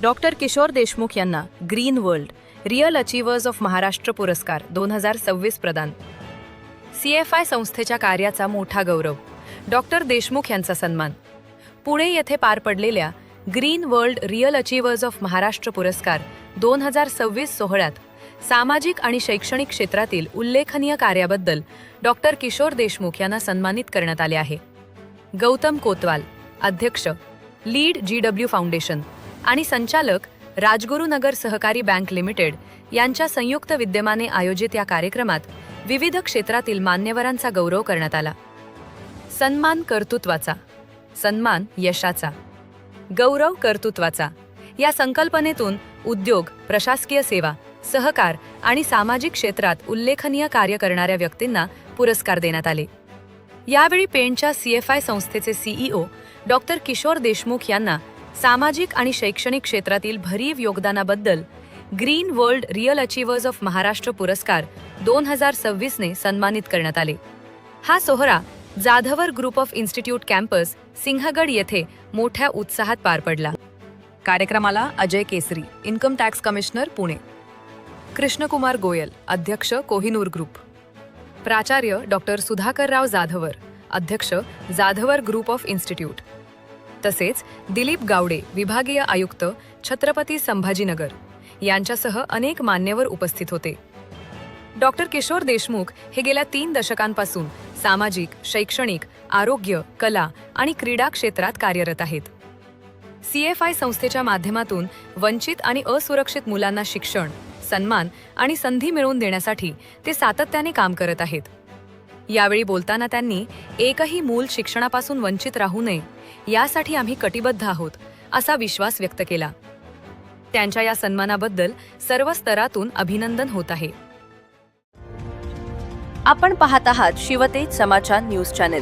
Doctor Kishor Deshmukh यांना green world real achievers of Maharashtra पुरस्कार 2026 प्रदान. CFI संस्थेच्या कार्याचा मोठा गौरव. डॉक्टर देशमुख यांचा सन्मान. पुणे येथे पार पडलेल्या green world real achievers of Maharashtra पुरस्कार 2026 सोहळ्यात सामाजिक आणि शैक्षणिक क्षेत्रातील उल्लेखनीय कार्याबद्दल डॉक्टर किशोर देशमुख यांना सन्मानित करण्यात आले आहे. गौतम कोतवाल, अध्यक्ष, लीड GW फाउंडेशन आणि संचालक राजगुरुनगर सहकारी बँक लिमिटेड यांच्या संयुक्त विद्यमाने आयोजित या कार्यक्रमात विविध क्षेत्रातील मान्यवरांचा गौरव करण्यात आला. सन्मान कर्तृत्वाचा, सन्मान यशाचा, गौरव कर्तृत्वाचा या संकल्पनेतून उद्योग, प्रशासकीय सेवा, सहकार आणि सामाजिक क्षेत्रात उल्लेखनीय कार्य करणाऱ्या व्यक्तींना पुरस्कार देण्यात आले. यावेळी पेणच्या CFI संस्थेचे CEO डॉक्टर किशोर देशमुख यांना सामाजिक आणि शैक्षणिक क्षेत्रातील भरीव योगदानाबद्दल green world real achievers of Maharashtra पुरस्कार 2026 ने सन्मानित करण्यात आले. हा सोहळा Jadhavar group of institute campus Sinhagad येथे मोठ्या उत्साहात पार पडला. कार्यक्रमाला Ajay Kesari, income tax commissioner, Pune. Krishnakumar Goyal, अध्यक्ष, कोहिनूर ग्रुप. प्राचार्य डॉक्टर सुधाकरराव जाधवर, अध्यक्ष, जाधवर ग्रुप ऑफ इन्स्टिट्यूट. तसेच दिलीप गावडे, विभागीय आयुक्त, छत्रपती संभाजीनगर यांच्यासह अनेक मान्यवर उपस्थित होते. डॉक्टर किशोर देशमुख हे गेल्या 3 दशकांपासून सामाजिक, शैक्षणिक, आरोग्य, कला आणि क्रीडा क्षेत्रात कार्यरत आहेत. CFI संस्थेच्या माध्यमातून वंचित आणि असुरक्षित मुलांना शिक्षण, सन्मान आणि संधी मिळवून देण्यासाठी ते सातत्याने काम करत आहेत. यावेळी बोलताना त्यांनी एकही मूल शिक्षणापासून वंचित राहू नये यासाठी आम्ही कटिबद्ध आहोत असा विश्वास व्यक्त केला. त्यांच्या या सन्मानाबद्दल सर्व स्तरातून अभिनंदन होत आहे. आपण पाहत आहात शिवतेज समाचार न्यूज चॅनल.